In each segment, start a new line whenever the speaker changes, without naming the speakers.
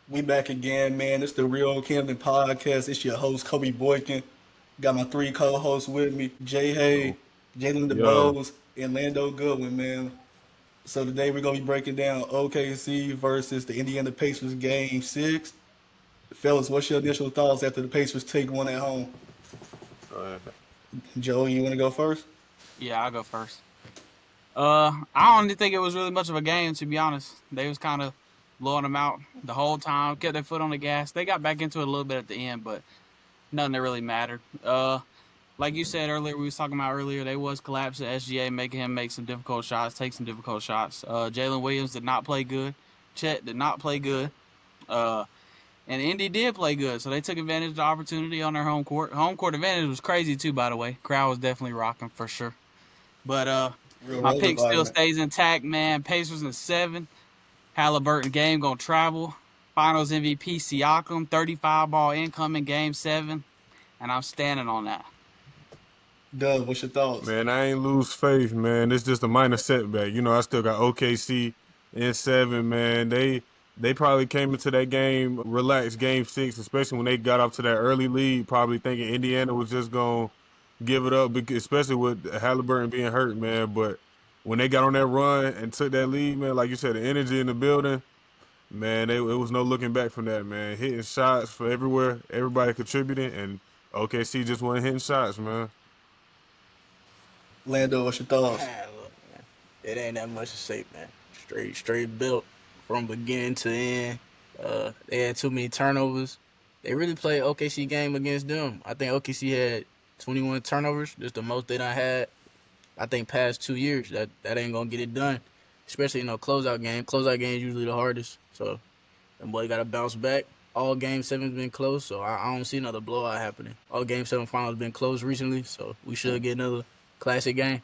We back again, man. It's the Real Camden Podcast. It's your host, Kobe Boykin. Got my three co-hosts with me, Jay Hay,
Yo,
Jalen
yo,
DeBose, and Lando Goodwin, man. So today we're gonna be breaking down OKC versus the Indiana Pacers game six. Fellas, what's your initial thoughts after the Pacers take one at home?
uh,
Joe, you wanna go first?
Yeah, I'll go first. I don't think it was really much of a game, to be honest. They was kind of blowing them out the whole time, kept their foot on the gas. They got back into it a little bit at the end, but nothing that really mattered. Like you said earlier, we was talking about earlier, they was collapsing SGA, making him make some difficult shots, take some difficult shots. Jalen Williams did not play good. Chet did not play good. Uh, and Indy did play good, so they took advantage of the opportunity on their home court. Home court advantage was crazy too, by the way. Crowd was definitely rocking for sure. But
Real
my
road
pick still
environment.
stays intact, man. Pacers in 7. Halliburton game gonna travel. Finals MVP Siakam, 35 ball incoming game 7, and I'm standing on that.
Doug, what's your thoughts?
man, I ain't lose faith, man. It's just a minor setback. I still got OKC in 7, man. They probably came into that game relaxed, game 6, especially when they got off to that early lead, probably thinking Indiana was just gonna give it up, especially with Halliburton being hurt, man. But when they got on that run and took that lead, man, like you said, the energy in the building, man, it was no looking back from that, man. Hitting shots for everywhere, everybody contributing, and OKC just wasn't hitting shots, man.
Lando, what's your thoughts?
Man, look, man, it ain't that much to say, man. Straight built from beginning to end. They had too many turnovers. They really played OKC game against them. I think OKC had 21 turnovers, just the most they done had. I think past 2 years, that ain't gonna get it done. Especially in a closeout game. Closeout game is usually the hardest. So them boy gotta bounce back. All game seven's been close, so I don't see another blowout happening. All game seven finals been close recently, so we should get another classic game.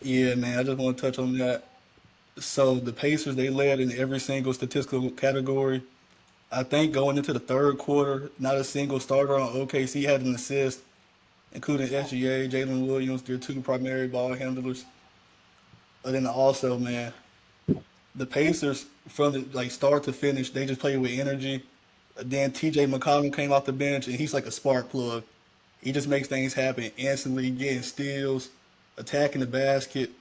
Yeah, man, I just want to touch on that. So the Pacers, they led in every single statistical category. I think going into the third quarter, not a single starter on OKC had an assist, including SGA, Jalen Williams, their two primary ball handlers. But then also, man, the Pacers from the like start to finish, they just played with energy. Then TJ McConnell came off the bench and he's like a spark plug. He just makes things happen instantly, getting steals, attacking the basket.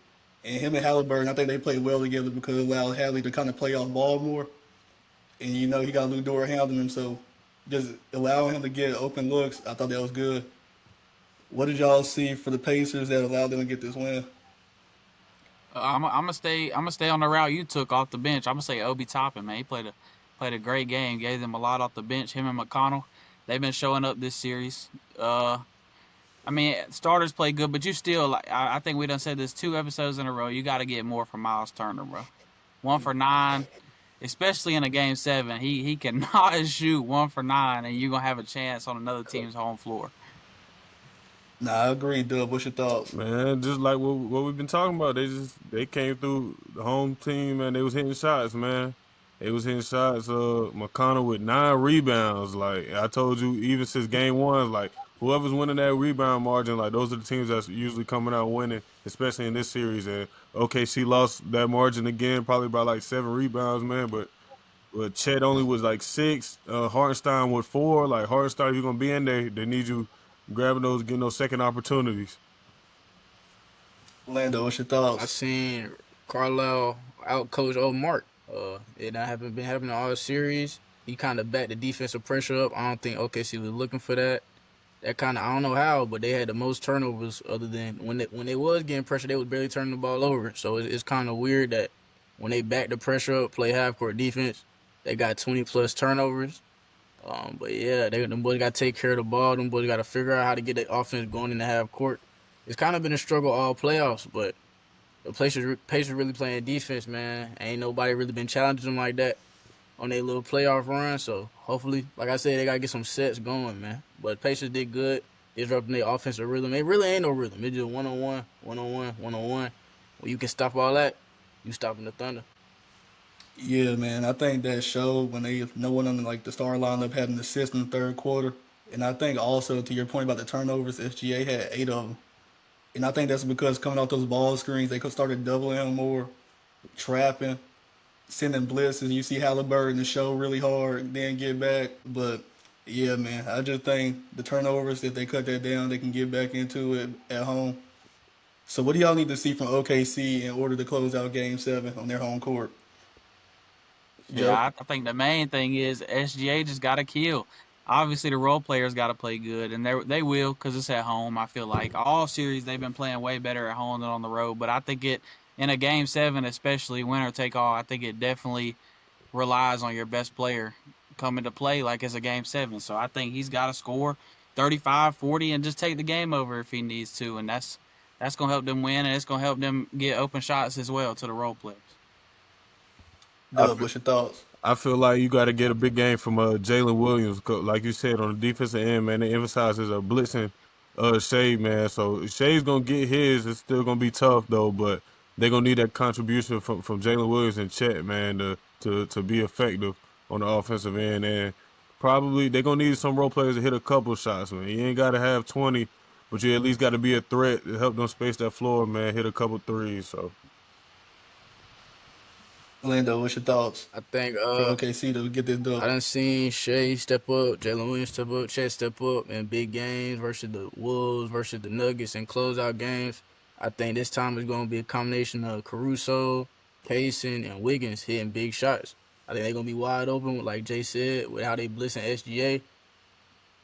And him and Halliburton, I think they played well together because it allowed Hadley to kind of play off ball more. And he got Lou Dort handling him, so just allowing him to get open looks, I thought that was good. What did y'all see for the Pacers that allowed them to get this win?
I'm gonna stay on the route you took off the bench. I'm gonna say Obi Toppin, man. He played a great game. Gave them a lot off the bench. Him and McConnell, they've been showing up this series. I mean, starters play good, but you still like. I think we done said this 2 episodes in a row. You got to get more from Miles Turner, bro. 1 for 9, especially in a game 7. He cannot shoot 1 for 9, and you're gonna have a chance on another team's home floor.
Nah, I agree, Dub. What's your thoughts?
Man, just like what we've been talking about, they came through the home team and they was hitting shots, man. They was hitting shots. McConnell with 9 rebounds. Like I told you, even since game 1, like whoever's winning that rebound margin, like those are the teams that's usually coming out winning, especially in this series. And OKC lost that margin again, probably by like 7 rebounds, man. But Chet only was like 6. Hartenstein with 4. Like Hartenstein, if you're gonna be in there, they need you grabbing those, getting those second opportunities.
Lando, what's your
I
thoughts?
seen Carlisle outcoach old Mark. It not haven't been happening all series. He kind of backed the defensive pressure up. I don't think OKC was looking for that. That kind of I don't know how, but they had the most turnovers. Other than when they was getting pressure, they was barely turning the ball over. So it's kind of weird that when they back the pressure up, play half court defense, they got 20 plus turnovers. But yeah, them boys got to take care of the ball. Them boys got to figure out how to get the offense going in the half court. It's kind of been a struggle all playoffs, but the Pacers really playing defense, man. Ain't nobody really been challenging them like that on their little playoff run. So hopefully, like I said, they gotta get some sets going, man. But Pacers did good, disrupting their offensive rhythm. It really ain't no rhythm. It's just 1-on-1, 1-on-1, 1-on-1. When you can stop all that, you stopping the Thunder.
Yeah, man, I think that showed when they no one on like the star lineup had an assist in the third quarter. And I think also to your point about the turnovers, SGA had 8 of them. And I think that's because coming off those ball screens, they could started doubling him more, trapping. sending blitzes. You see Halliburton show really hard, then get back. But yeah, man, I just think the turnovers, if they cut that down, they can get back into it at home. So what do y'all need to see from OKC in order to close out Game 7 on their home court?
Yeah,
Joe?
I think the main thing is SGA just got to kill. Obviously, the role players got to play good, and they will because it's at home. I feel like all series they've been playing way better at home than on the road. But I think it in a Game 7, especially winner take all, I think it definitely relies on your best player coming to play like it's a Game 7. So I think he's got to score 35, 40, and just take the game over if he needs to, and that's gonna help them win, and it's gonna help them get open shots as well to the role players.
Dub, what's your thoughts?
I feel like you got to get a big game from Jalen Williams, like you said on the defensive end, man. They emphasizes a blitzing Shea, man. So Shea's gonna get his. It's still gonna be tough though, but they're gonna need that contribution from Jalen Williams and Chet, man, to be effective on the offensive end. And probably they're gonna need some role players to hit a couple shots, man. You ain't gotta have 20, but you at least got to be a threat to help them space that floor, man. Hit a couple threes. So
Lando, what's your thoughts
I think
for OKC to get this
I
done?
done seen Shea step up, Jalen Williams step up, Chet step up in big games versus the Wolves, versus the Nuggets and closeout games. I think this time it's going to be a combination of Caruso, Payson, and Wiggins hitting big shots. I think they're going to be wide open, like Jay said, with how they blitzing SGA.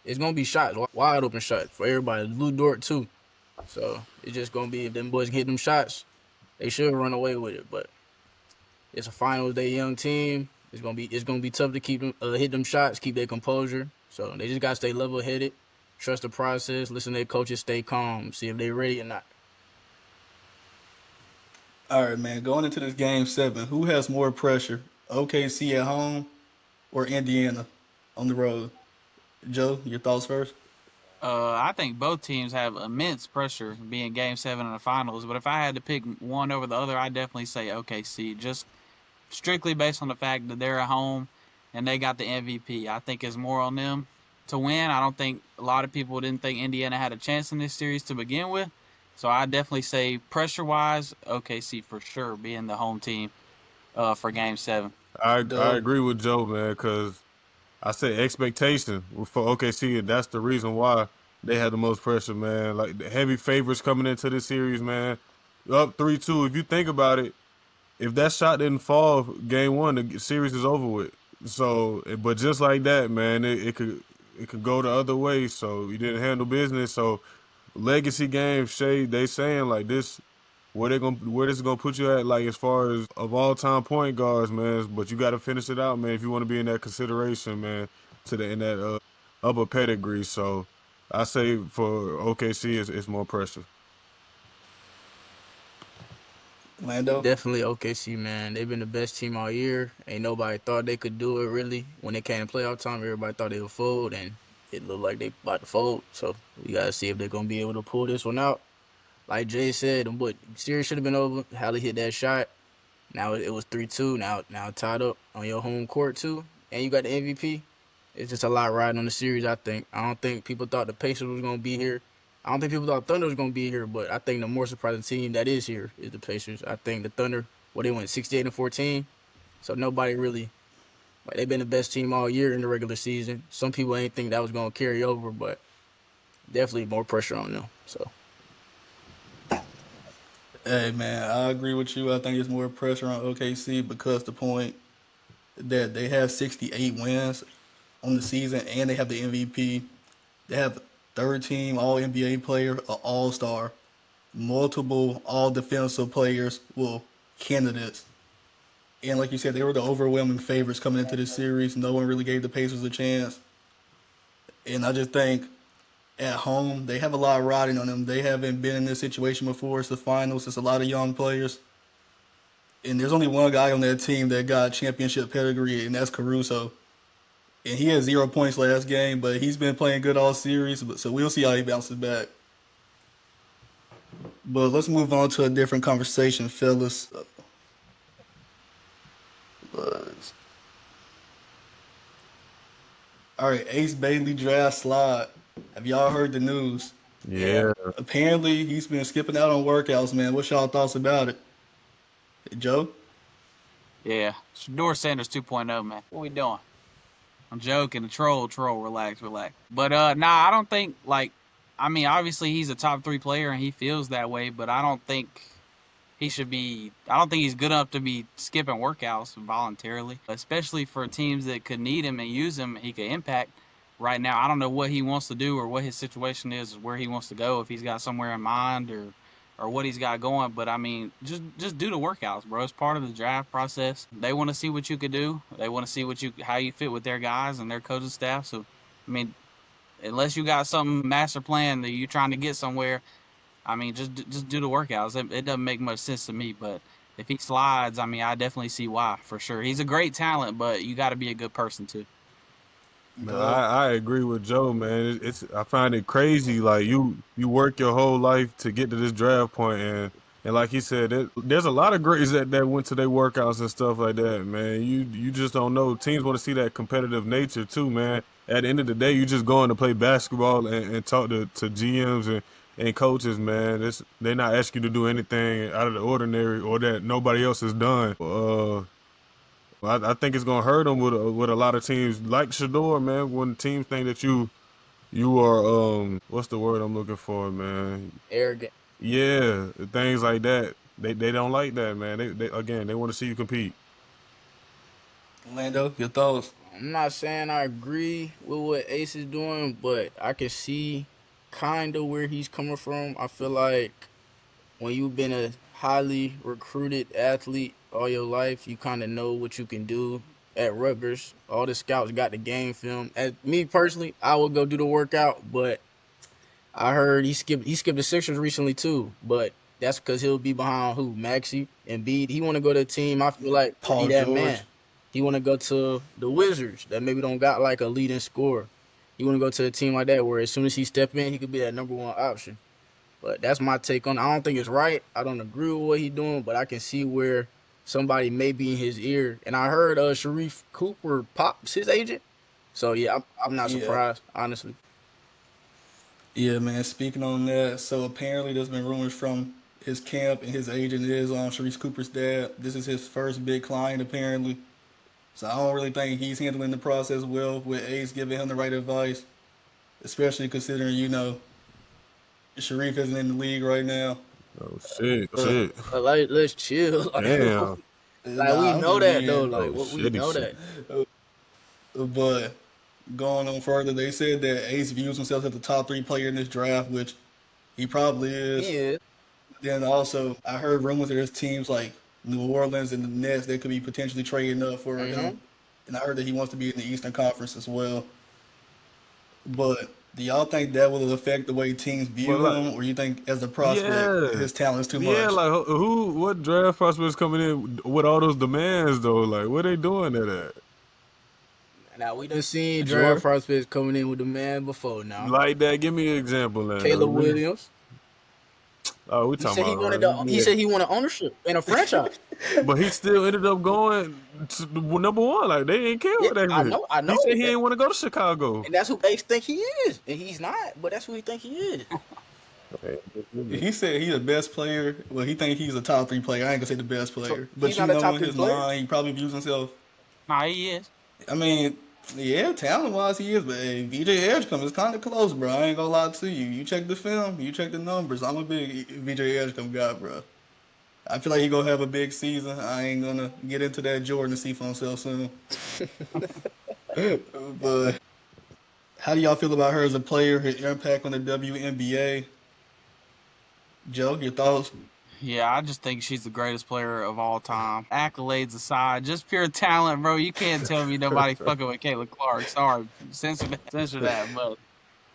It's going to be shots, wide open shots for everybody. Lou Dort, too. So it's just going to be, if them boys get them shots, they should run away with it. But it's a finals day young team. It's gonna be tough to keep them hit them shots, keep their composure. So they just gotta stay level headed, trust the process, listen to their coaches, stay calm, see if they're ready or not.
All right, man. Going into this Game 7, who has more pressure? OKC at home or Indiana on the road? Joe, your thoughts first?
I think both teams have immense pressure being Game 7 in the finals, but if I had to pick one over the other, I'd definitely say OKC, just strictly based on the fact that they're at home and they got the MVP. I think it's more on them to win. I don't think a lot of people didn't think Indiana had a chance in this series to begin with, so I definitely say pressure-wise, OKC for sure being the home team for Game 7.
I
Dub?
agree with Joe, man, because I say expectation for OKC, and that's the reason why they had the most pressure, man. Like the heavy favorites coming into this series, man. Up 3-2. If you think about it, if that shot didn't fall, Game 1, the series is over with. So, but just like that, man, it could go the other way. So you didn't handle business. So legacy game, Shay, they saying like this, where this is gonna put you at, like as far as of all time point guards, man. But you got to finish it out, man, if you want to be in that consideration, man, in that upper pedigree. So I say for OKC, it's more pressure.
Lando?
Definitely OKC, man. They've been the best team all year. Ain't nobody thought they could do it really. When it came to playoff time, everybody thought they would fold, and it looked like they about to fold. So we gotta see if they're gonna be able to pull this one out. Like Jay said, the series should have been over. Halle hit that shot. Now it was 3-2. Now tied up on your home court too, and you got the MVP. It's just a lot riding on the series. I think. I don't think people thought the Pacers was gonna be here. I don't think people thought Thunder was gonna be here, but I think the more surprising team that is here is the Pacers. I think the Thunder, they went 68-14, so nobody really, like, they've been the best team all year in the regular season. Some people ain't think that was gonna carry over, but definitely more pressure on them. So.
Hey, man, I agree with you. I think it's more pressure on OKC because the point that they have 68 wins on the season and they have the MVP. They have third team All NBA player, an All Star, multiple All Defensive players, well, candidates. And like you said, they were the overwhelming favorites coming into this series. No one really gave the Pacers a chance. And I just think at home, they have a lot riding on them. They haven't been in this situation before. It's the finals. It's a lot of young players. And there's only one guy on that team that got championship pedigree, and that's Caruso. And he had 0 points last game, but he's been playing good all series. So we'll see how he bounces back. But let's move on to a different conversation, fellas. All right, Ace Bailey draft slide. Have y'all heard the news?
Yeah.
Apparently, he's been skipping out on workouts, man. What's y'all thoughts about it? Joe?
Yeah, Shador Sanders 2.0, man. What we doing? I'm joking. Troll. Relax. But nah, I don't think obviously he's a top 3 player and he feels that way, but I don't think he should be. I don't think he's good enough to be skipping workouts voluntarily, especially for teams that could need him and use him. He could impact. Right now, I don't know what he wants to do or what his situation is, where he wants to go, if he's got somewhere in mind or what he's got going. But I mean, just do the workouts, bro. It's part of the draft process. They want to see what you could do. They want to see how you fit with their guys and their coaching staff. So, I mean, unless you got some master plan that you're trying to get somewhere, I mean, just do the workouts. It doesn't make much sense to me. But if he slides, I mean, I definitely see why, for sure. He's a great talent, but you got to be a good person too.
No, I agree with Joe, man. I find it crazy. Like you work your whole life to get to this draft point, and like he said, there's a lot of greats that went to their workouts and stuff like that, man. You just don't know. Teams want to see that competitive nature too, man. At the end of the day, you just going to play basketball and talk to GMs and coaches, man. They're not asking you to do anything out of the ordinary or that nobody else has done. I think it's gonna hurt them with a lot of teams like Shador, man. When teams think that you are what's the word I'm looking for, man?
Arrogant.
Yeah, things like that. They don't like that, man. They want to see you compete.
Lando, your thoughts?
I'm not saying I agree with what Ace is doing, but I can see kind of where he's coming from. I feel like when you've been a highly recruited athlete all your life, you kind of know what you can do at Rutgers. All the scouts got the game film. As me personally, I would go do the workout, but I heard he skipped the Sixers recently too, but that's because he'll be behind who? Maxey and Embiid. He want to go to a team, I feel like,
Paul
be that
George.
man. He want to go to the Wizards that maybe don't got like a leading scorer. He want to go to a team like that where as soon as he step in, he could be that number 1 option. But that's my take on it. I don't think it's right. I don't agree with what he's doing, but I can see where somebody may be in his ear. And I heard Sharif Cooper Pop's his agent. So, yeah, I'm not surprised, honestly.
Yeah, man. Speaking on that, so apparently there's been rumors from his camp and his agent is Sharice Cooper's dad. This is his first big client, apparently. So I don't really think he's handling the process well with Ace giving him the right advice, especially considering, Sharif isn't in the league right now.
Oh shit.
Like, let's chill.
Damn.
Like, we know that, though. Like, we know
shit.
that.
But going on further, they said that Ace views himself as the top 3 player in this draft, which he probably is.
Yeah.
Then also, I heard rumors that there's teams like New Orleans and the Nets that could be potentially trading up for him. And I heard that he wants to be in the Eastern Conference as well. But do y'all think that will affect the way teams view him, or you think as a prospect his talent is too much?
Yeah, like what draft prospects coming in with all those demands though? Like, what they doing at?
Now, we done seen draft prospects coming in with the man before now.
Like that, give me an example. Then.
Caleb Williams.
Oh, we talking about.
He said he wanted ownership in a franchise.
But he still ended up going to number 1. Like, they ain't care what that is.
I know.
He said he ain't want to go to Chicago.
And that's who Ace think he is. And he's not, but that's who he think he is.
He said he's the best player. Well, he think he's a top 3 player. I ain't gonna say the best player, but
he's not a top
in
3
his
player?
mind, he probably views himself.
Nah, he is.
I mean, yeah, talent-wise he is, but hey, VJ Edgecombe is kind of close, bro. I ain't gonna lie to you. You check the film, you check the numbers. I'm a big VJ Edgecombe guy, bro. I feel like he gonna have a big season. I ain't gonna get into that Jordan to see for himself soon. But how do y'all feel about her as a player, her impact on the WNBA? Joe, your thoughts?
Yeah, I just think she's the greatest player of all time. Accolades aside, just pure talent, bro. You can't tell me nobody fucking with Kayla Clark. Sorry, censor that. But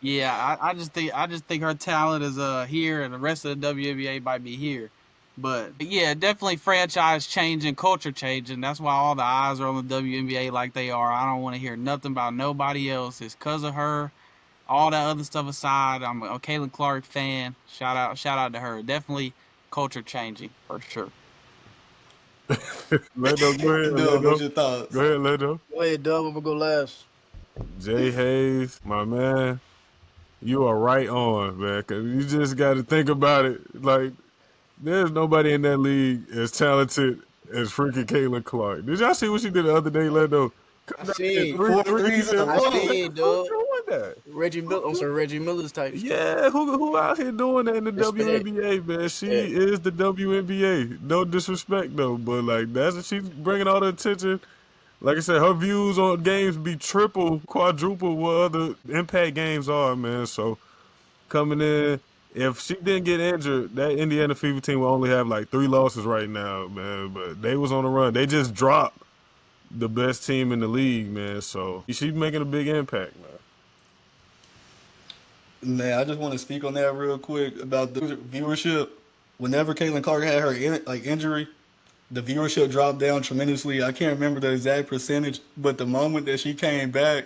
yeah, I just think her talent is here, and the rest of the WNBA might be here. But yeah, definitely franchise changing, culture changing. That's why all the eyes are on the WNBA like they are. I don't want to hear nothing about nobody else. It's because of her. All that other stuff aside, I'm a Kayla Clark fan. Shout out to her. Definitely culture changing for sure.
Lando, go ahead.
No, what's your thoughts?
Go ahead, Lando.
Go ahead, Dub. I'm gonna go last.
Jay Hayes, my man, you are right on, man. Cause you just got to think about it. Like, there's nobody in that league as talented as freaking Kayla Clark. Did y'all see what she did the other day, Lando?
I seen,
Four threes in a
I
row.
seen, dog.
Who doing that?
Reggie Miller, on some Reggie Miller's type shit.
Yeah, who out here doing that in the
Respect.
WNBA, man? She
Respect.
is the WNBA. No disrespect though, but like that's what she's bringing all the attention. Like I said, her views on games be triple, quadruple what other impact games are, man. So coming in, if she didn't get injured, that Indiana Fever team will only have like 3 losses right now, man. But they was on the run. They just dropped the best team in the league, man. So she's making a big impact, man.
Man, I just want to speak on that real quick about the viewership. Whenever Caitlin Clark had her injury, the viewership dropped down tremendously. I can't remember the exact percentage, but the moment that she came back,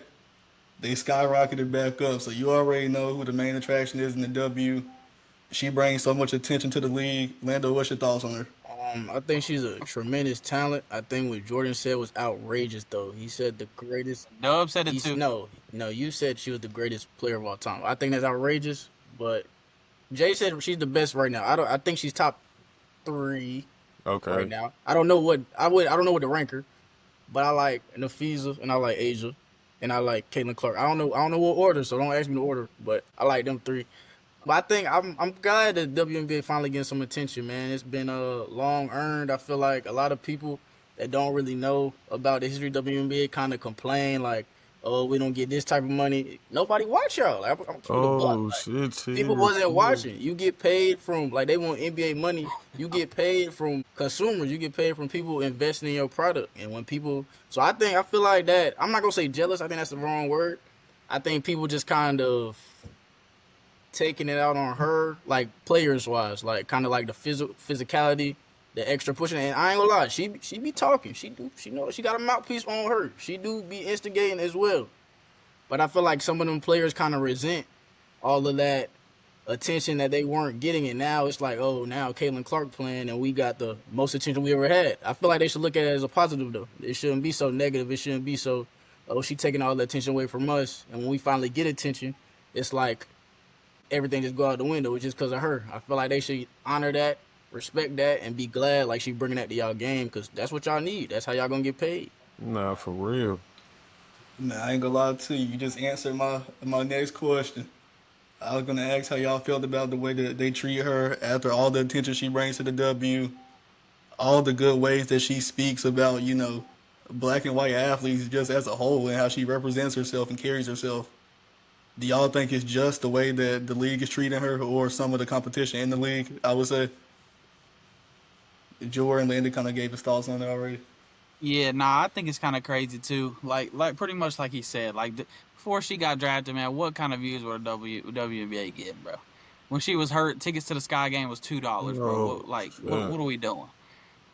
they skyrocketed back up. So you already know who the main attraction is in the W. She brings so much attention to the league. Lando, what's your thoughts on her?
I think she's a tremendous talent. I think what Jordan said was outrageous, though. He said the greatest.
Dub said it too.
No, you said she was the greatest player of all time. I think that's outrageous, but Jay said she's the best right now. I think she's top 3
Okay.
right now. I don't know what to rank her, but I like Nafisa and I like Asia and I like Caitlin Clark. I don't know what order, so don't ask me the order, but I like them 3. But I think I'm glad that WNBA finally getting some attention, man. It's been long earned. I feel like a lot of people that don't really know about the history of WNBA kind of complain like, oh, we don't get this type of money. Nobody watch y'all. Like, I'm keeping it a buck. Like,
shit.
people wasn't watching. You get paid from, like, they want NBA money. You get paid from consumers. You get paid from people investing in your product. And when people, so I feel like that, I'm not going to say jealous. I think that's the wrong word. I think people just kind of taking it out on her, like, players-wise, like, kind of like the physicality, the extra pushing. And I ain't gonna lie, she be talking. She know she got a mouthpiece on her. She do be instigating as well. But I feel like some of them players kind of resent all of that attention that they weren't getting. And now it's like, oh, now Caitlin Clark playing and we got the most attention we ever had. I feel like they should look at it as a positive, though. It shouldn't be so negative. It shouldn't be so, oh, she taking all the attention away from us. And when we finally get attention, it's like everything just go out the window just because of her. I feel like they should honor that, respect that, and be glad like she bringing that to y'all game because that's what y'all need. That's how y'all gonna get paid.
Nah, for real.
Man, I ain't gonna lie to you. You just answered my next question. I was gonna ask how y'all felt about the way that they treat her after all the attention she brings to the W, all the good ways that she speaks about, black and white athletes just as a whole and how she represents herself and carries herself. Do y'all think it's just the way that the league is treating her or some of the competition in the league? I would say Jordan Lando kind of gave his thoughts on it already.
Yeah, nah, I think it's kind of crazy too. Like pretty much like he said. Like before she got drafted, man, what kind of views were WNBA getting, bro? When she was hurt, tickets to the Sky game was $2, bro. What are we doing?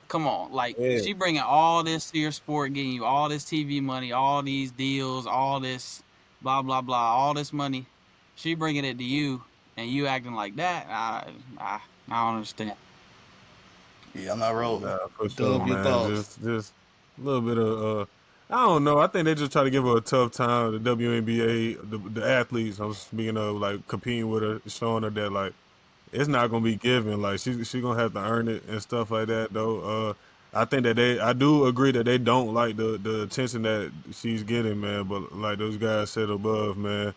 Come on, she bringing all this to your sport, getting you all this TV money, all these deals, all this blah blah blah, all this money. She bringing it to you, and you acting like that. I don't understand.
Yeah, I'm not rolling.
Nah, for sure,
Your
man.
thoughts.
Just a little bit of I don't know. I think they just try to give her a tough time. The WNBA, the athletes. I'm speaking of like competing with her, showing her that like it's not gonna be given. Like she gonna have to earn it and stuff like that. Though I think that I do agree that they don't like the attention that she's getting, man. But like those guys said above, man,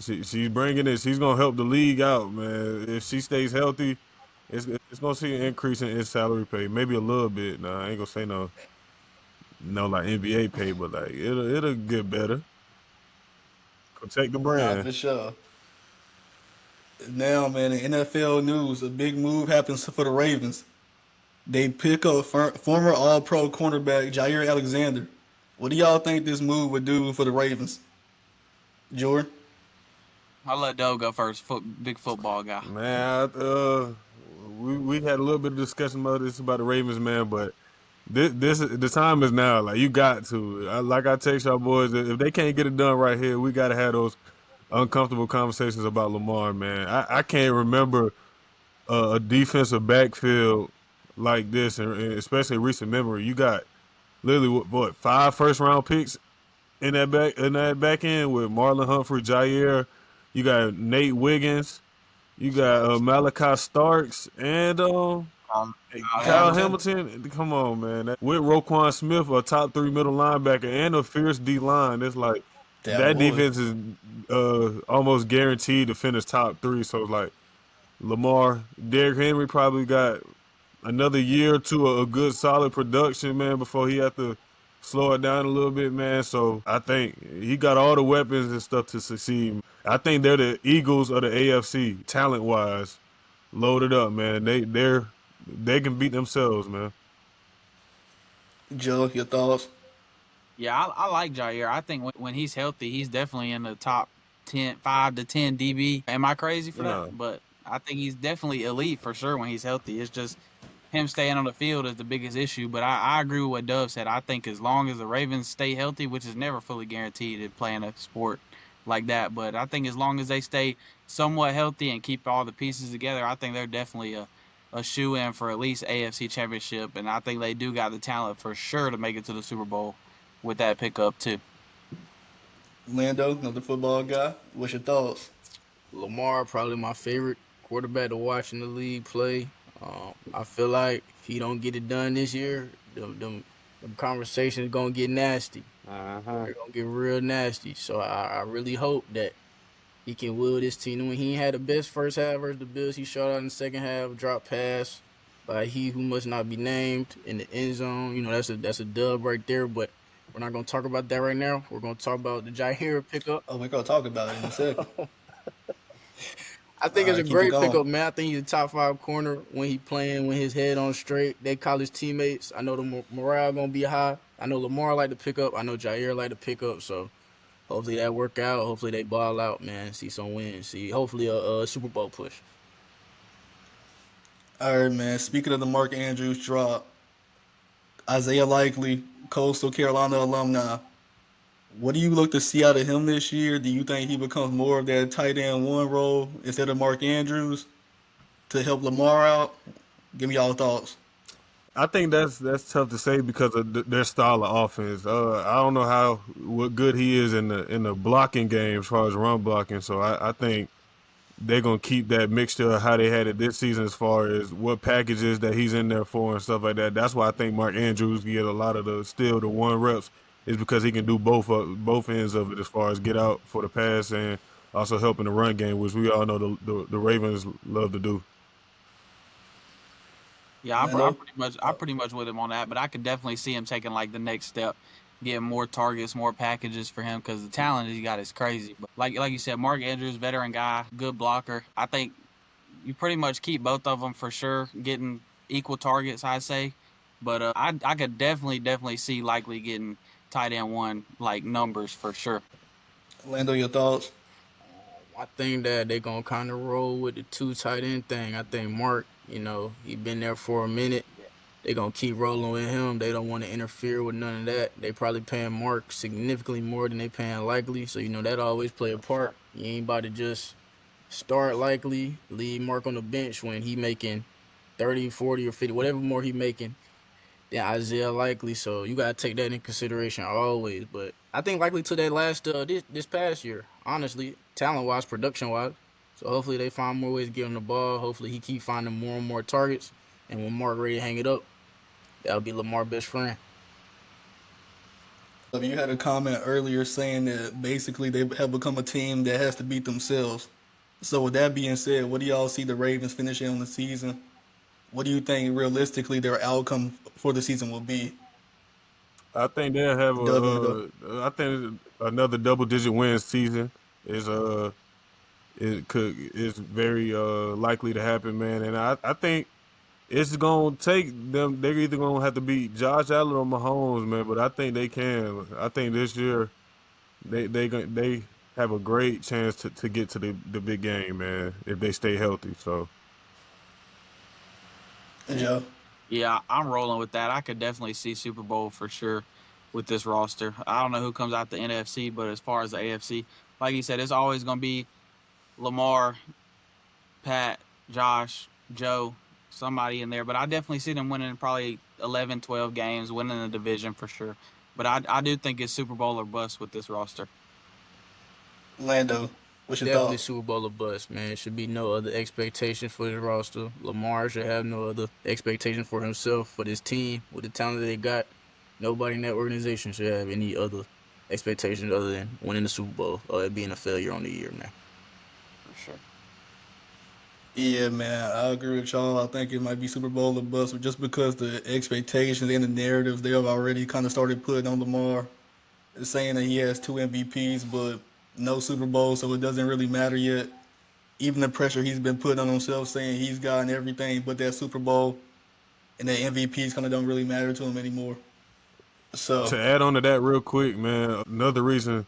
she's bringing it. She's gonna help the league out, man. If she stays healthy, it's gonna see an increase in its salary pay, maybe a little bit. Nah, I ain't gonna say no like NBA pay, but like it'll get better. Protect the
Nah,
brand.
for sure. Now, man, in NFL news, a big move happens for the Ravens. They pick up former All-Pro cornerback Jair Alexander. What do y'all think this move would do for the Ravens? Jordan?
I'll let Doe go first. Big football guy.
Man, we had a little bit of discussion about this about the Ravens, man, but this the time is now. Like you got to, like I text y'all boys, if they can't get it done right here, we got to have those uncomfortable conversations about Lamar, man. I can't remember a defensive backfield like this, and especially recent memory. You got literally what 5 first-round picks in that back end with Marlon Humphrey, Jair. You got Nate Wiggins. You got Malachi Starks and
Kyle
Hey,
Kyle
Kyle Hamilton, come on, man. With Roquan Smith, a top 3 middle linebacker, and a fierce D line, it's like
That
that
would.
defense is almost guaranteed to finish top 3. So it's like Lamar, Derrick Henry probably got another year or two of a good solid production, man, before he had to slow it down a little bit, man. So I think he got all the weapons and stuff to succeed. I think they're the Eagles of the AFC, talent wise, loaded up, man. They can beat themselves, man.
Joe, your thoughts?
Yeah, I like Jair. I think when he's healthy, he's definitely in the top 10, 5 to 10 DB. Am I crazy for
No.
that? But I think he's definitely elite for sure when he's healthy. It's just him staying on the field is the biggest issue. But I agree with what Dove said. I think as long as the Ravens stay healthy, which is never fully guaranteed in playing a sport like that, but I think as long as they stay somewhat healthy and keep all the pieces together, I think they're definitely a shoe-in for at least AFC Championship. And I think they do got the talent for sure to make it to the Super Bowl with that pickup too.
Lando, another football guy. What's your thoughts?
Lamar probably my favorite quarterback to watch in the league play. I feel like if he don't get it done this year, them conversations gonna get nasty. They're gonna get real nasty. So I really hope that he can will this team. When he had the best first half versus the Bills, he shot out in the second half, drop pass by he who must not be named in the end zone. You know, that's a dub right there. But we're not gonna talk about that right now. We're gonna talk about the Jair pickup.
Oh, we're gonna talk about it in a second.
I think it's
All right,
a
keep it
great
going.
pickup, man. I think he's a top 5 corner when he playing, when his head on straight. They college teammates. I know the morale gonna be high. I know Lamar like to pick up. I know Jair like to pick up. So hopefully that work out. Hopefully they ball out, man. See some wins. See hopefully a Super Bowl push.
All right, man. Speaking of the Mark Andrews drop, Isaiah Likely, Coastal Carolina alumni. What do you look to see out of him this year? Do you think he becomes more of that tight end one role instead of Mark Andrews to help Lamar out? Give me y'all thoughts.
I think that's tough to say because of their style of offense. I don't know what good he is in the blocking game as far as run blocking. So I think they're gonna keep that mixture of how they had it this season as far as what packages that he's in there for and stuff like that. That's why I think Mark Andrews get a lot of the 1 reps is because he can do both ends of it as far as get out for the pass and also help in the run game, which we all know the Ravens love to do.
Yeah,
Lando?
I'm pretty much with him on that, but I could definitely see him taking like the next step, getting more targets, more packages for him because the talent he got is crazy. But like you said, Mark Andrews, veteran guy, good blocker. I think you pretty much keep both of them for sure, getting equal targets, I say. But I could definitely see Likely getting tight end one like numbers for sure.
Lando, your thoughts?
I think that they gonna kind of roll with the 2 tight end thing. I think Mark, he been there for a minute. They gonna keep rolling with him. They don't want to interfere with none of that. They probably paying Mark significantly more than they paying Likely. So that always play a part. You ain't about to just start Likely, leave Mark on the bench when he making 30, 40, or 50, whatever more he making than Isaiah Likely. So you gotta take that in consideration always. But I think Likely to that last this past year, honestly, talent wise, production wise. So hopefully they find more ways to get him the ball. Hopefully he keep finding more and more targets. And when Mark ready to hang it up, that'll be Lamar's best friend.
You had a comment earlier saying that basically they have become a team that has to beat themselves. So with that being said, what do y'all see the Ravens finishing on the season? What do you think realistically their outcome for the season will be?
I think they'll have
Dub, you wanna go?
I think another double-digit win season is is very likely to happen, man. And I think it's gonna take them. They're either gonna have to beat Josh Allen or Mahomes, man. But I think they can. I think this year they have a great chance to get to the big game, man, if they stay healthy. So
Joe?
Yeah, I'm rolling with that. I could definitely see Super Bowl for sure with this roster. I don't know who comes out the NFC, but as far as the AFC, like you said, it's always going to be Lamar, Pat, Josh, Joe, somebody in there. But I definitely see them winning probably 11, 12 games, winning the division for sure. But I do think it's Super Bowl or bust with this roster.
Lando? What's your
Definitely
thought?
Super Bowl or bust, man. It should be no other expectation for his roster. Lamar should have no other expectation for himself, for this team, with the talent that they got. Nobody in that organization should have any other expectations other than winning the Super Bowl or it being a failure on the year, man.
For sure.
Yeah, man, I agree with y'all. I think it might be Super Bowl or bust, just because the expectations and the narratives they have already kind of started putting on Lamar, saying that he has two MVPs but no Super Bowl, so it doesn't really matter yet. Even the pressure he's been putting on himself, saying he's gotten everything but that Super Bowl, and that MVPs kind of don't really matter to him anymore. So,
To add on to that real quick, man, another reason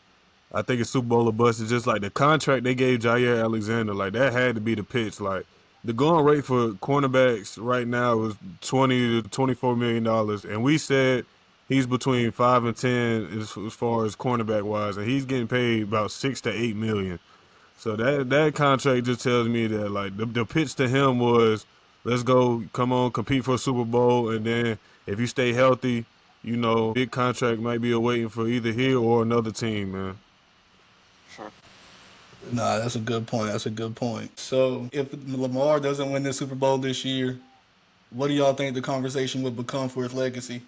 I think it's Super Bowl or bust is just like the contract they gave Jair Alexander. Like that had to be the pitch. Like the going rate for cornerbacks right now is $20 to $24 million, and we said he's between 5 and 10 as far as cornerback wise, and he's getting paid about 6 to 8 million. So that contract just tells me that like the pitch to him was, let's go, come on, compete for a Super Bowl, and then if you stay healthy, big contract might be awaiting for either here or another team, man.
Sure.
nah, that's a good point. That's a good point. So, if Lamar doesn't win the Super Bowl this year, what do y'all think the conversation would become for his legacy?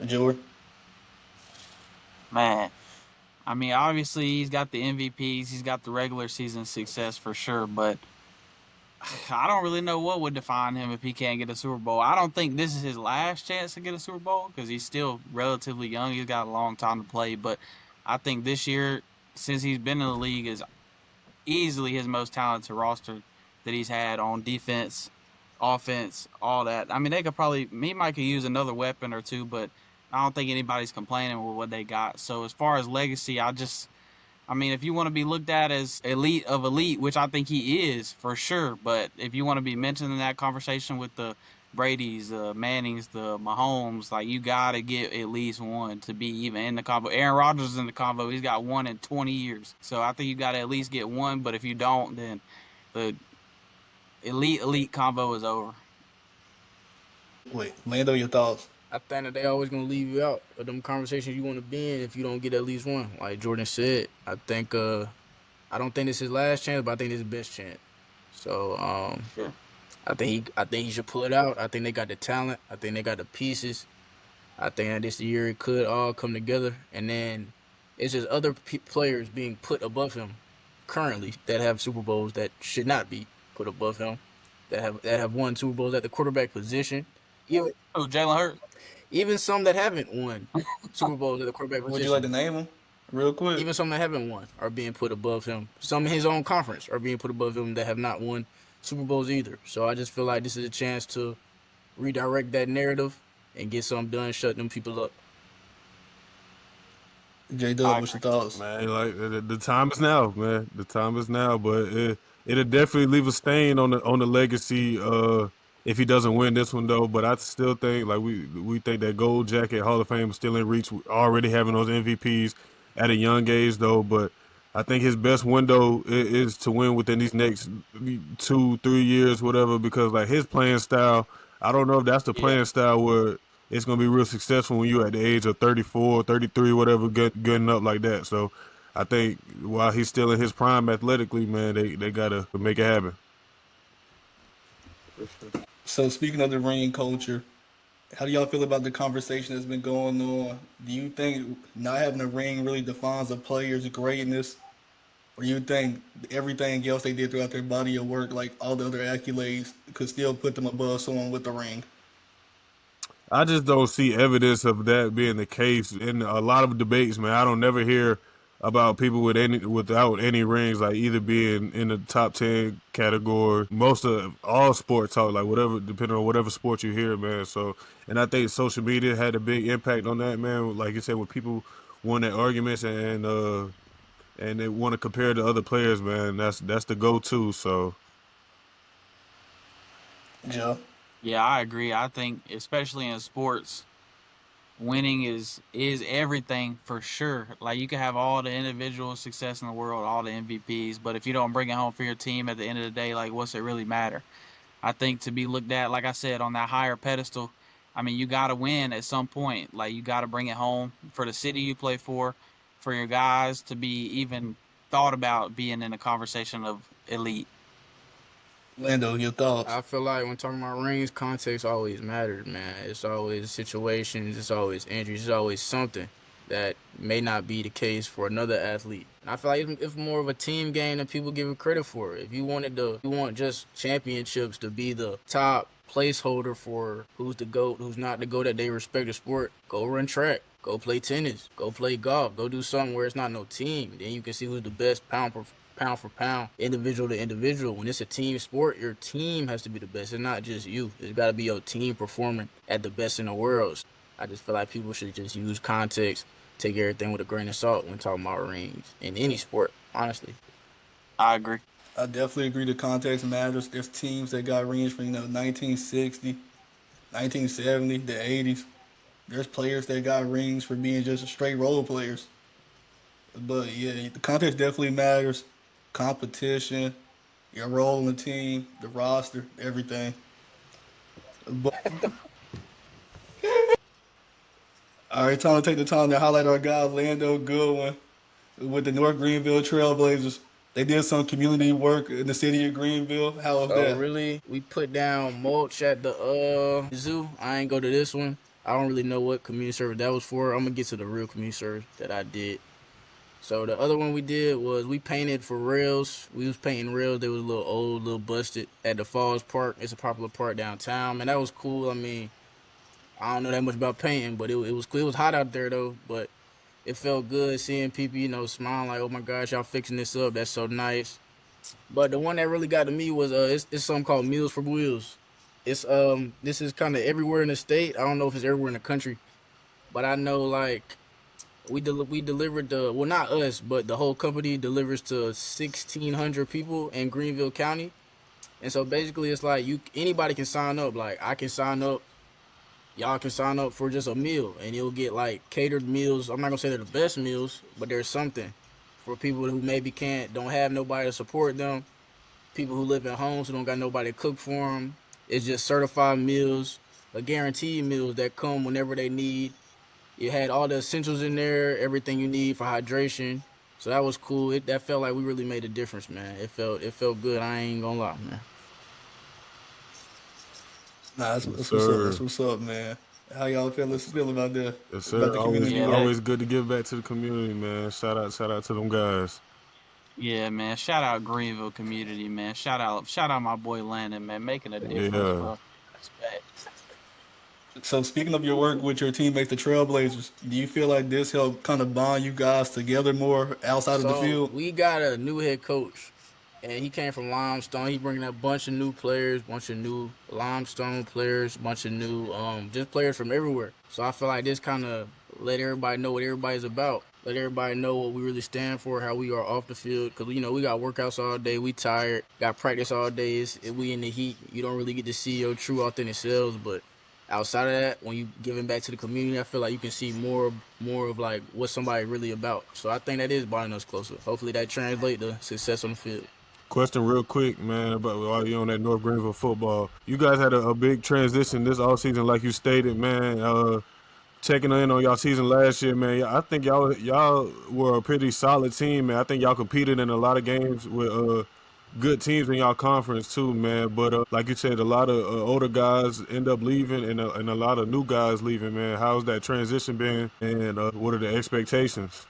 George?
Man, I mean, obviously he's got the MVPs, he's got the regular season success for sure, but I don't really know what would define him if he can't get a Super Bowl. I don't think this is his last chance to get a Super Bowl because he's still relatively young. He's got a long time to play, but I think this year, since he's been in the league, is easily his most talented roster that he's had on defense, offense, all that. I mean, he might could use another weapon or two, but I don't think anybody's complaining with what they got. So as far as legacy, I mean, if you want to be looked at as elite of elite, which I think he is for sure, but if you want to be mentioned in that conversation with the Brady's, the Mannings, the Mahomes, like you got to get at least one to be even in the combo. Aaron Rodgers is in the combo. He's got one in 20 years. So I think you got to at least get one, but if you don't, then the elite combo is over.
Wait, Lando, your thoughts?
I think that they always gonna leave you out of them conversations you want to be in if you don't get at least one. Like Jordan said, I don't think this is his last chance, but I think this is his best chance. So
Sure.
I think he should pull it out. I think they got the talent. I think they got the pieces. I think that this year it could all come together, and then it's just other players being put above him currently that have Super Bowls that should not be put above him, that have won Super Bowls at the quarterback position.
Oh, Jalen Hurts.
Even some that haven't won Super Bowls at the quarterback
Would you like to
position.
name them real quick?
Even some that haven't won are being put above him. Some in his own conference are being put above him that have not won Super Bowls either. So I just feel like this is a chance to redirect that narrative and get something done, shut them people up.
J Dub, what's your thoughts?
Man, like the time is now, man. The time is now, but it'll definitely leave a stain on the legacy. If he doesn't win this one though, but I still think like we think that gold jacket Hall of Fame is still in reach. Already having those MVPs at a young age though, but I think his best window is to win within these next 2-3 years, whatever. Because like his playing style, I don't know if that's the playing style where it's gonna be real successful when you're at the age of 34, 33, whatever, getting up like that. So I think while he's still in his prime athletically, man, they gotta make it happen.
So, speaking of the ring culture, how do y'all feel about the conversation that's been going on? Do you think not having a ring really defines a player's greatness? Or do you think everything else they did throughout their body of work, like all the other accolades, could still put them above someone with a ring?
I just don't see evidence of that being the case in a lot of debates, man. I don't never hear about people without any rings, like either being in the top 10 category. Most of all sports talk, like whatever, depending on whatever sport you hear, man. So, and I think social media had a big impact on that, man. Like you said, when people want their arguments and they want to compare to other players, man, that's the go-to. So,
Joe?
Yeah, I agree. I think, especially in sports, winning is everything for sure. Like you can have all the individual success in the world, all the MVPs, but if you don't bring it home for your team at the end of the day, like what's it really matter? I think to be looked at, like I said, on that higher pedestal, I mean, you got to win at some point. Like you got to bring it home for the city you play for your guys to be even thought about being in a conversation of elite.
Lando, your thoughts?
I feel like when talking about rings, context always matters, man. It's always situations, it's always injuries, it's always something that may not be the case for another athlete. And I feel like it's more of a team game than people give it credit for. If you want just championships to be the top placeholder for who's the GOAT, who's not the GOAT that they respect the sport, go run track, go play tennis, go play golf, go do something where it's not no team. Then you can see who's the best pound for pound, individual to individual. When it's a team sport, your team has to be the best. It's not just you. It's got to be your team performing at the best in the world. I just feel like people should just use context, take everything with a grain of salt when talking about rings in any sport, honestly.
I agree.
I definitely agree the context matters. There's teams that got rings from 1960, 1970, the 80s. There's players that got rings for being just straight role players. But yeah, the context definitely matters. Competition, your role in the team, the roster, everything. But all right, time to take the time to highlight our guy Lando Goodwin with the North Greenville Trailblazers. They did some community work in the city of Greenville. How was
So
that?
really, we put down mulch at the zoo. I ain't go to this one. I don't really know what community service that was for. I'm gonna get to the real community service that I did. So the other one we did was we painted for rails. We was painting rails. They was a little old, a little busted at the Falls Park. It's a popular park downtown, and that was cool. I mean, I don't know that much about painting, but it was cool. It was hot out there though, but it felt good seeing people, smiling like, "Oh my gosh, y'all fixing this up. That's so nice." But the one that really got to me was it's something called Meals for Wheels. It's this is kind of everywhere in the state. I don't know if it's everywhere in the country, but I know like we delivered not us, but the whole company delivers to 1,600 people in Greenville County. And so basically it's like anybody can sign up. Like I can sign up, y'all can sign up for just a meal and you'll get like catered meals. I'm not gonna say they're the best meals, but there's something for people who maybe don't have nobody to support them, people who live at homes who don't got nobody to cook for them. It's just certified meals, a guaranteed meals that come whenever they need. You had all the essentials in there, everything you need for hydration. So that was cool. That felt like we really made a difference, man. It felt good. I ain't gonna lie, man.
Nah, that's
Yes,
what's up.
sir.
That's what's up, man. How y'all feel about that?
Yes,
About
sir.
the
Always,
community
Yeah,
work?
always good to give back to the community, man. Shout out to them guys.
Yeah, man. Shout out Greenville community, man. Shout out my boy Landon, man, making a difference,
Yeah.
bro. Respect.
So speaking of your work with your teammates, the Trailblazers, do you feel like this helped kind of bond you guys together more outside of the
So
field?
we got a new head coach, and he came from Limestone. He bringing a bunch of new players, bunch of new Limestone players, bunch of new just players from everywhere. So I feel like this kind of let everybody know what everybody's about. Let everybody know what we really stand for, how we are off the field. Because, we got workouts all day. We tired. Got practice all day. We in the heat. You don't really get to see your true, authentic selves. But outside of that, when you giving back to the community, I feel like you can see more of, like, what somebody really about. So I think that is bonding us closer. Hopefully that translates to success on the field.
Question real quick, man, about while you on that North Greenville football. You guys had a big transition this offseason, like you stated, man. Checking in on y'all season last year, man. I think y'all were a pretty solid team, man. I think y'all competed in a lot of games with good teams in y'all conference too, man. But like you said, a lot of older guys end up leaving and a lot of new guys leaving, man. How's that transition been, and what are the expectations?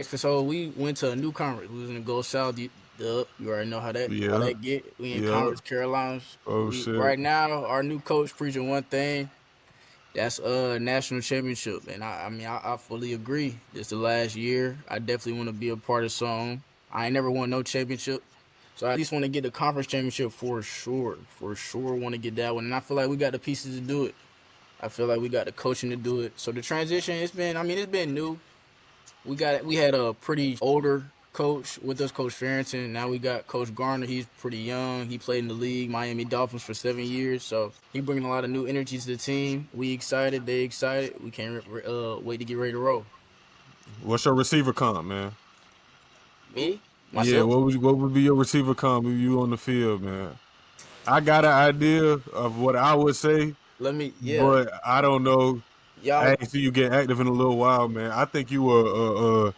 So we went to a new conference. We was in the Go South. You already know how that get. We in
Yeah.
Conference Carolinas.
Oh, shit.
Right now, our new coach preaching one thing. That's national championship, and I fully agree. It's the last year. I definitely want to be a part of something. I ain't never won no championship, so I at least want to get the conference championship for sure. For sure, want to get that one, and I feel like we got the pieces to do it. I feel like we got the coaching to do it. So the transition, it's been new. We had a pretty older coach with us, Coach Farrington. Now we got Coach Garner. He's pretty young. He played in the league, Miami Dolphins, for 7 years. So he bringing a lot of new energy to the team. We excited. They excited. We can't wait to get ready to roll.
What's your receiver comp, man?
Me?
Yeah,
Myself?
what would be your receiver comp if you on the field, man? I got an idea of what I would say, but I don't know. I
Y'all,
ain't see you get active in a little while, man. I think you were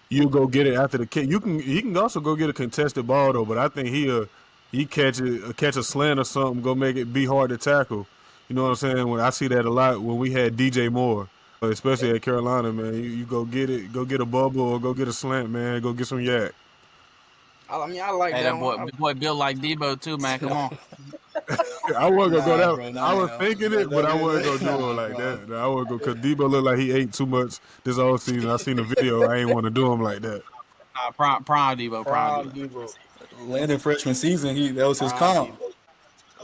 you go get it after the kick. He can also go get a contested ball though, but I think he catch a slant or something, go make it be hard to tackle. You know what I'm saying? When I see that a lot when we had DJ Moore, especially at Carolina, man. You go get it, go get a bubble or go get a slant, man. Go get some yak.
I mean, I like
Hey,
that
that boy,
one.
boy built like Debo too, man. Come on.
I wasn't gonna go
Nah,
down.
bro,
I was
nah.
thinking it, but I wasn't gonna do
Nah,
it like
bro.
that. I wasn't gonna, cause Debo looked like he ate too much this whole season. I seen the video. I ain't want to do him like that.
Prime Debo, prime
Prime
Debo.
Debo.
Landon freshman season, that was his
Prime
comp.
Debo.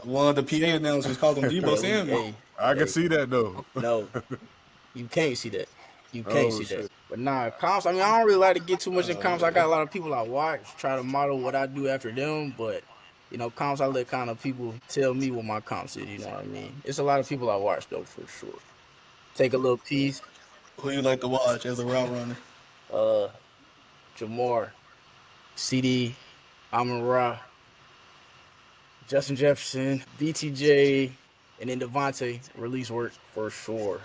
One of the PA announcers called him Debo Samuel.
Hey,
I can
hey,
see that though.
no, you can't see that. You can't
Oh
see that.
shit.
But nah, comps. I mean, I don't really like to get too much in comps. I got a lot of people I watch, try to model what I do after them. But you know, comps, I let kind of people tell me what my comps is. You know what I mean? It's a lot of people I watch though, for sure. Take a little piece.
Who you like to watch as a route runner?
Jamar, CD, Amon Ra, Justin Jefferson, BTJ, and then Devontae release work for sure.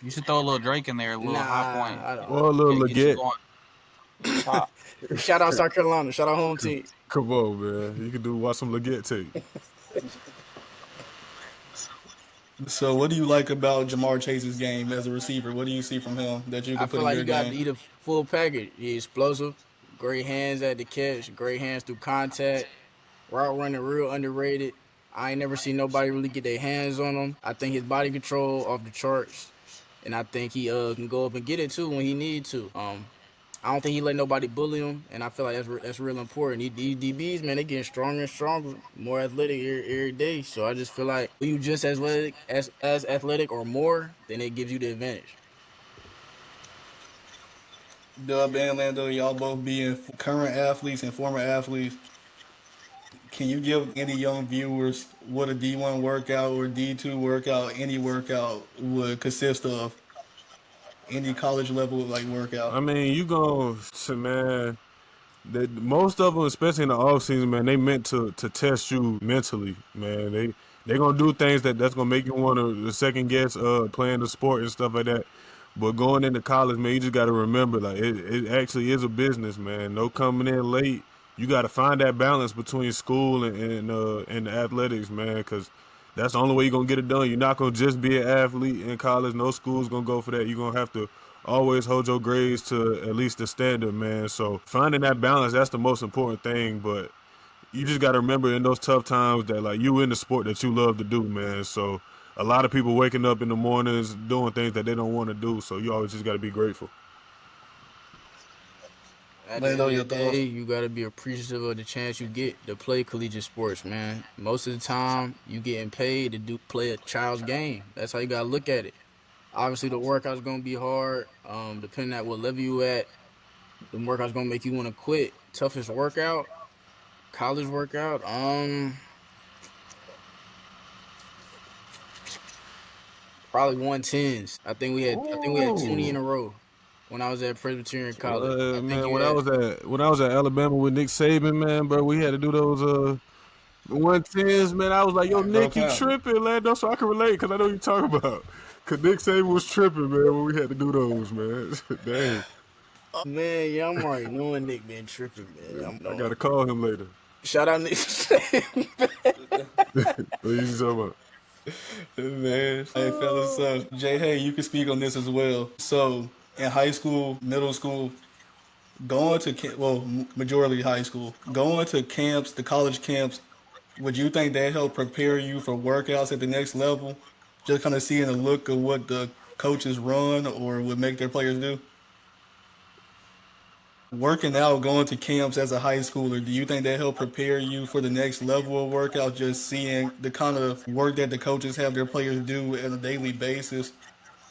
You should throw a little Drake in there, a little high point.
I don't.
Or a little
Get you
legit.
going. Top.
Shout out South Carolina. Shout out home team.
Come on, man. You can watch some legit tape.
So, what do you like about Jamar Chase's game as a receiver? What do you see from him that you
I
can put
feel
in
like
your
you got to
game?
eat a full package. He's explosive, great hands at the catch, great hands through contact, route running real underrated. I ain't never seen nobody really get their hands on him. I think his body control off the charts, and I think he can go up and get it too when he need to. I don't think he let nobody bully him, and I feel like that's real important. These DBs, man, they getting stronger and stronger, more athletic every day. So I just feel like when you just as athletic or more, then it gives you the advantage.
Dub and Lando, y'all both being current athletes and former athletes. Can you give any young viewers what a D1 workout or D2 workout, any workout would consist of? Any college level like workout?
I mean, you go, man. Most of them, especially in the off season, man, they meant to test you mentally, man. They gonna do things that's gonna make you want to second guess playing the sport and stuff like that. But going into college, man, you just gotta remember, like it actually is a business, man. No coming in late. You gotta find that balance between school and the athletics, man, because that's the only way you're gonna get it done. You're not gonna just be an athlete in college. No school's gonna go for that. You're gonna have to always hold your grades to at least the standard, man. So finding that balance, that's the most important thing. But you just got to remember in those tough times that like you in the sport that you love to do, man. So a lot of people waking up in the mornings doing things that they don't want to do. So you always just got to be grateful.
At the end
Lando,
of
your
the
thoughts?
day, you gotta be appreciative of the chance you get to play collegiate sports, man. Most of the time, you getting paid to play a child's game. That's how you gotta look at it. Obviously, the workout's gonna be hard. Depending on what level you at, the workout's gonna make you want to quit. Toughest workout, college workout. Probably 110s. I think we had 20 in a row when I was at Presbyterian College. I think
Man,
you had.
when I was at Alabama with Nick Saban, man, bro, we had to do those 110s, man. I was like, yo,
Go
Nick, you
count.
tripping, Lando, so I can relate because I know what you're talking about. Because Nick Saban was tripping, man, when we had to do those, man. Dang.
Man, yeah, I'm already knowing Nick been tripping, man. I'm
I
knowing.
got to call him later.
Shout out Nick.
What you talking about?
Man, hey fellas, so Jay, hey, you can speak on this as well. So in high school, middle school, going to majority high school, going to camps, the college camps, would you think that helped prepare you for workouts at the next level? Just kind of seeing a look of what the coaches run or would make their players do. Working out, going to camps as a high schooler, do you think that helped prepare you for the next level of workout? Just seeing the kind of work that the coaches have their players do on a daily basis,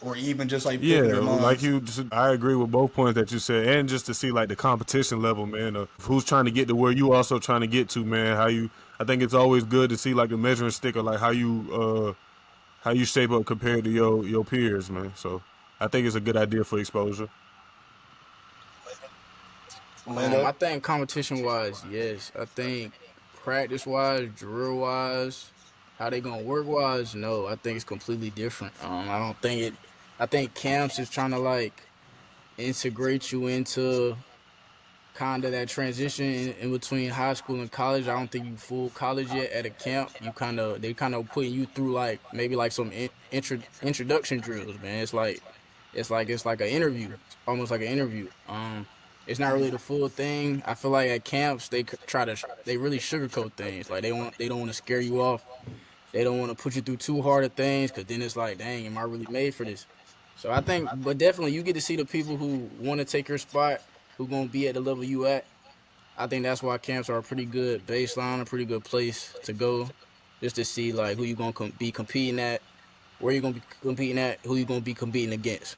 or even just like
Yeah,
picking their
like
minds.
I agree with both points that you said, and just to see like the competition level, man, of who's trying to get to where you also trying to get to, man. I think it's always good to see like the measuring stick of like how you shape up compared to your peers, man. So I think it's a good idea for exposure.
Lando?
I think competition wise, yes. I think practice wise, drill wise, how they gonna work wise, no. I think it's completely different. I don't think it. I think camps is trying to like integrate you into kind of that transition in between high school and college. I don't think you full college yet at a camp. They kind of putting you through like maybe like some introduction drills, man. It's like an interview, almost like an interview. It's not really the full thing. I feel like at camps they really sugarcoat things. Like they don't want to scare you off. They don't want to put you through too hard of things, because then it's like, dang, am I really made for this? So I think, but definitely you get to see the people who want to take your spot, who gonna be at the level you at. I think that's why camps are a pretty good baseline, a pretty good place to go, just to see like who you gonna be competing at, where you gonna be competing at, who you gonna be competing against.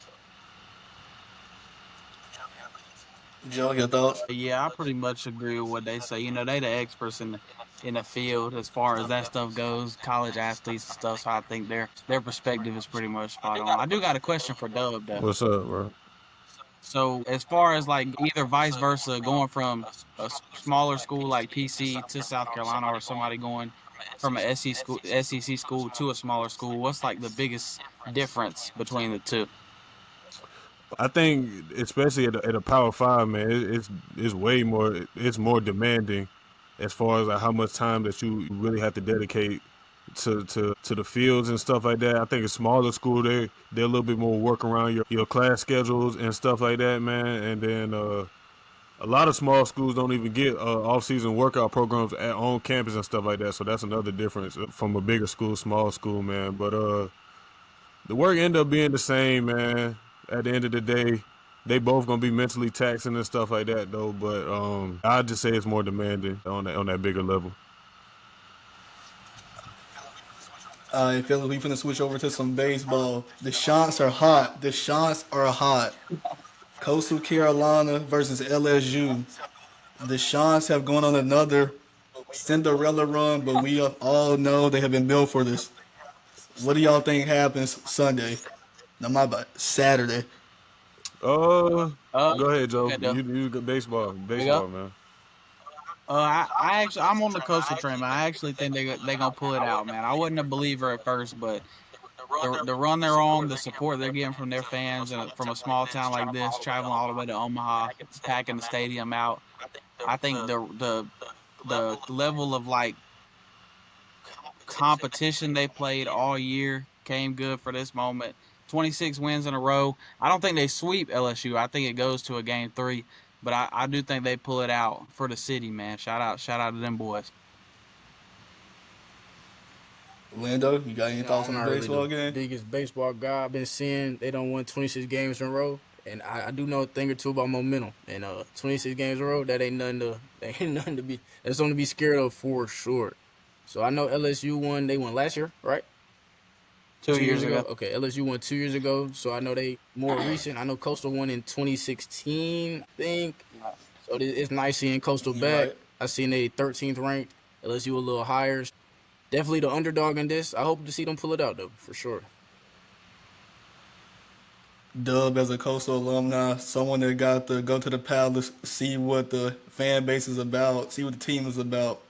Joe, your thoughts?
Yeah, I pretty much agree with what they say. You know, they the experts in the field as far as that stuff goes, college athletes and stuff. So I think their perspective is pretty much spot on. I do got a question for Dub though.
What's up, bro?
So as far as like either vice versa, going from a smaller school like PC to South Carolina, or somebody going from a SEC school to a smaller school, what's like the biggest difference between the two?
I think, especially at a Power 5, man, it's way more. It's more demanding as far as like how much time that you really have to dedicate to the fields and stuff like that. I think a smaller school, they're a little bit more work around your class schedules and stuff like that, man. And then a lot of small schools don't even get off-season workout programs on campus and stuff like that. So that's another difference from a bigger school, small school, man. But the work end up being the same, man. At the end of the day, they both gonna be mentally taxing and stuff like that, though. But I'd just say it's more demanding on that bigger level.
I feel like we finna switch over to some baseball. The shots are hot. The shots are hot. Coastal Carolina versus LSU. The Shots have gone on another Cinderella run, but we all know they have been built for this. What do y'all think happens Sunday? No, my bad. Saturday.
Go ahead, Joe.
Okay, Joe.
You got baseball,
go.
man.
I'm on the coastal train, man. I actually think they gonna pull it out, man. I wasn't a believer at first, but the run they're on, the support they're getting from their fans, and from a small town like this, traveling all the way to Omaha, packing the stadium out. I think the level of like competition they played all year came good for this moment. 26 wins in a row. I don't think they sweep LSU. I think it goes to a game 3, but I do think they pull it out for the city, man. Shout out to them boys.
Lando, you got any thoughts on
I'm
the
not
baseball
really the
game?
biggest baseball guy I've been seeing. They don't win 26 games in a row, and I do know a thing or two about momentum. And 26 games in a row, that ain't nothing to be. That's something to be scared of for sure. So I know LSU won. They won last year, right?
2 years ago.
Okay, LSU won 2 years ago, so I know they more recent. I know Coastal won in 2016, I think. So it's nice seeing Coastal back.
Right.
I seen they 13th ranked. LSU a little higher. Definitely the underdog in this. I hope to see them pull it out, though, for sure.
Dub, as a Coastal alumni, someone that got to go to the Palace, see what the fan base is about, see what the team is about.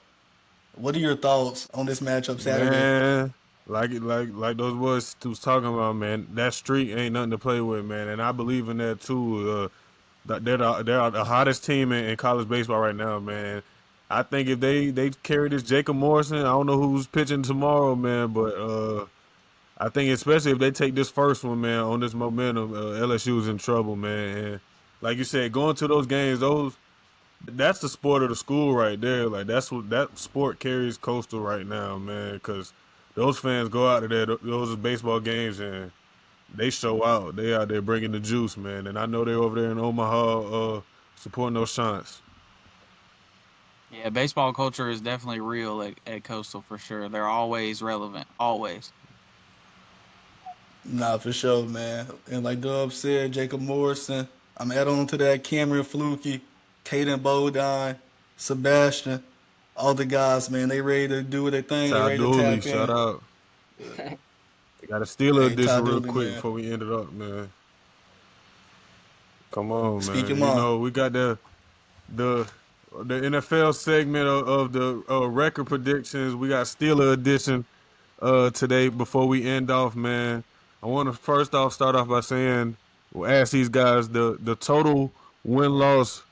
What are your thoughts on this matchup Saturday?
Man, like those boys was talking about, man. That streak ain't nothing to play with, man. And I believe in that too. They're the hottest team in college baseball right now, man. I think if they carry this Jacob Morrison, I don't know who's pitching tomorrow, man, but I think especially if they take this first one, man, on this momentum, LSU is in trouble, man. And like you said, going to those games, that's the sport of the school right there. Like that's what that sport carries Coastal right now, man, because those fans go out to those baseball games and they show out. They out there bringing the juice, man. And I know they're over there in Omaha supporting those Shots.
Yeah, baseball culture is definitely real at Coastal for sure. They're always relevant, always.
Nah, for sure, man. And like Dub said, Jacob Morrison, I'm adding on to that Cameron Flukie, Caden Bodine, Sebastian, all the guys, man. They ready to do their thing. They
Ty
ready to
Dooley,
tap in.
shout out. They got a Steeler
Hey,
edition
Ty
real
Dooley,
quick
man.
before we end it up, man. Come on, man.
Speak
You
your mind.
know, we got the NFL segment of the record predictions. We got Steeler edition today before we end off, man. I want to first off start off by saying We'll ask these guys the total win-loss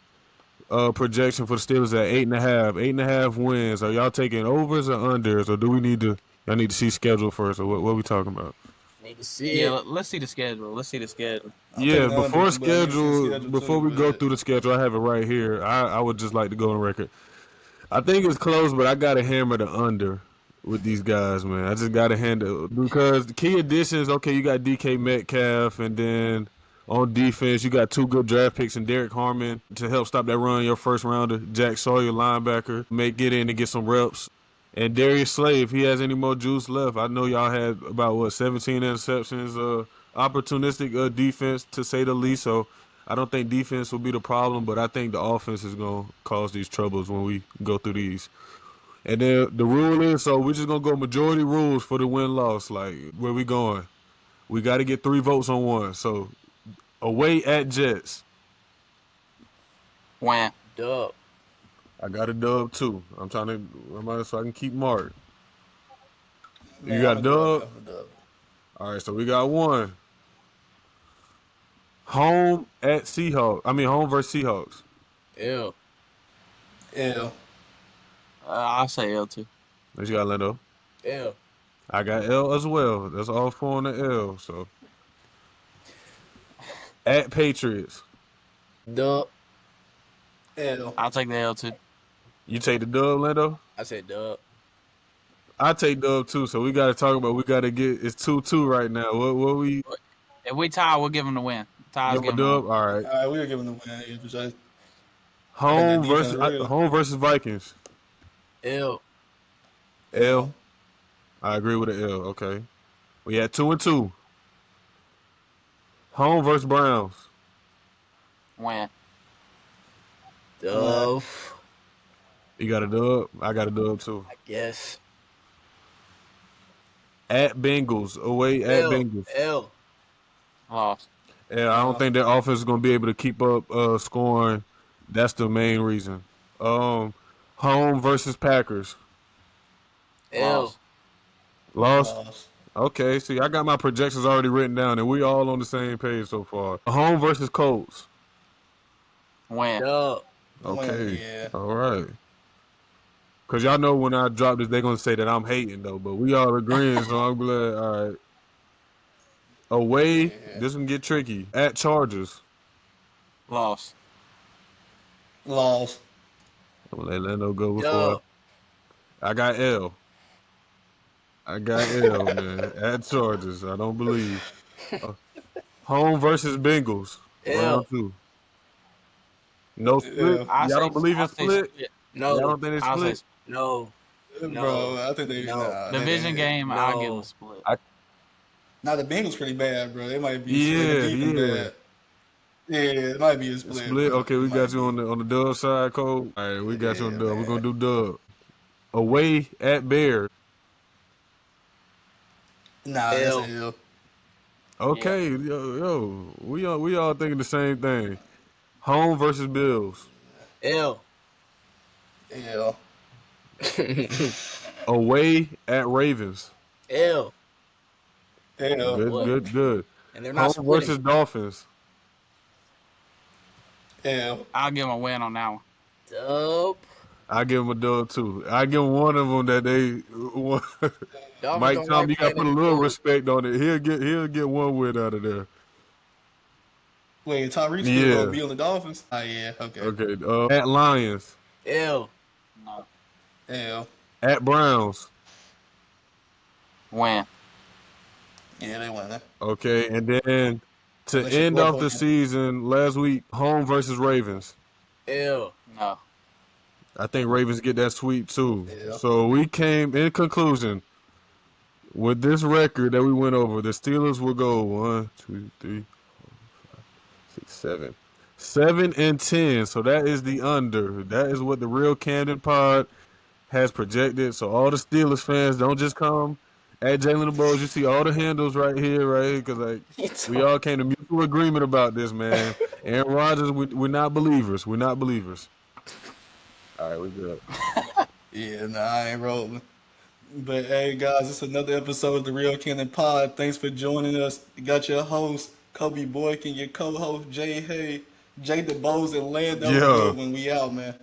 projection for the Steelers at 8.5. 8.5 wins. Are y'all taking overs or unders, or do we need to? Y'all need to see schedule first, or what are we talking about?
Need to see
Yeah,
it.
let's see the schedule.
I'm
Yeah,
taking the
before
under, but I need to see the schedule
before
too,
we go
but
through the schedule, I have it right here. I would just like to go on record. I think it's close, but I got to hammer the under with these guys, man. I just got to handle because the key additions. Okay, you got DK Metcalf, and then on defense, you got 2 good draft picks and Derek Harmon to help stop that run. Your first rounder, Jack Sawyer, linebacker, may get in and get some reps. And Darius Slay, if he has any more juice left, I know y'all had about 17 interceptions. Opportunistic defense to say the least. So I don't think defense will be the problem, but I think the offense is gonna cause these troubles when we go through these. And then the rule is, so we're just gonna go majority rules for the win loss. Like where we going? We got to get 3 votes on one. So away at Jets.
Win.
Dub.
I got a dub too. I'm trying to, so I can keep Mark. You
man,
got a
I'm
dub?
going for dub.
All right, so we got 1. Home at Seahawks. I mean, home versus Seahawks.
L.
L.
I'll say L2.
What you got, Lando?
L.
I got L as well. That's all 4 on the L. So at Patriots.
Dub.
L.
I'll take the L2.
You take the dub, Lando?
I said dub.
I take dub too. So we got to talk about. We got to get. It's 2-2 right now. What we
If we tie, we'll give them the win. Ties
give a
give them the
dub?
win.
All right.
All right, we'll give him the win. Yeah, for sure.
Home
that defense
versus
real.
home versus Vikings.
L.
L. I agree with the L. Okay. We had 2-2. Home versus Browns.
Win.
Dub.
You got a dub. I got a dub too.
I guess.
At Bengals. Away at
L.
Bengals.
L.
Lost.
Yeah, I don't think their offense is going to be able to keep up scoring. That's the main reason. Home versus Packers.
L.
Lost?
Loss.
Okay, see, I got my projections already written down, and we all on the same page so far. Home versus Colts.
Win.
Dub.
Okay.
Yeah.
All right. Because y'all know when I drop this, they're going to say that I'm hating, though. But we all agreeing, so I'm glad. All right. Away, this can get tricky. At Chargers.
Lost.
Loss.
I'm going to let Lando go before.
Dub.
I got L. Man. At Chargers. I don't believe. Home versus Bengals.
L.
Round 2. No split?
Yeah.
Y'all don't believe in split?
No.
Y'all don't think it's
I'll say
split?
No.
Bro, I think they
No.
division game. I'll give them
No.
a split.
Now the Bengals pretty bad, bro. They might be
Yeah,
split deep and
yeah.
bad. Yeah, it might be a split.
Split?
bro.
Okay, we
It
got
might
you
be.
on the dub side, Cole. All right, we got you on the
Yeah,
dub. We're
man.
going to do dub. Away at Bears.
Nah,
L.
that's a L.
Okay, yo, we all thinking the same thing. Home versus Bills.
L.
L.
Away at Ravens.
L.
L.
Good,
What?
good.
And they're not
Home versus
splitting.
Dolphins.
L.
I'll give them a win on that one.
Dub.
I give them a dub too. I give one of them that they.
Dolphins
Mike
don't
Tom,
like
you got to
playing
put a
in the
little
cold.
respect on it. He'll get one win out of there.
Wait, Tyreek
Yeah.
still gonna be on the Dolphins? Oh yeah, okay.
Okay. At Lions.
L.
No.
L.
At Browns.
Win.
Yeah, they won that.
Okay, and then to
Unless you
end
go
off
for
the
it.
season last week, home versus Ravens.
L.
No.
I think Ravens get that sweep too.
Yeah.
So we came in conclusion with this record that we went over. The Steelers will go 1, 2, 3, 4, 5, 6, 7. 7-10. So that is the under. That is what the Real Camden Pod has projected. So all the Steelers fans, don't just come at Jalen the Bowles. You see all the handles right here, because we all came to mutual agreement about this, man. Aaron Rodgers, we're not believers. We're not believers. All right, we good.
Yeah, nah, I ain't rolling. But hey, guys, it's another episode of the Real Camden Pod. Thanks for joining us. You got your host, Kobe Boykin, your co-host Jay Hay, Jay DeBose, and Lando
Yeah.
when we out, man.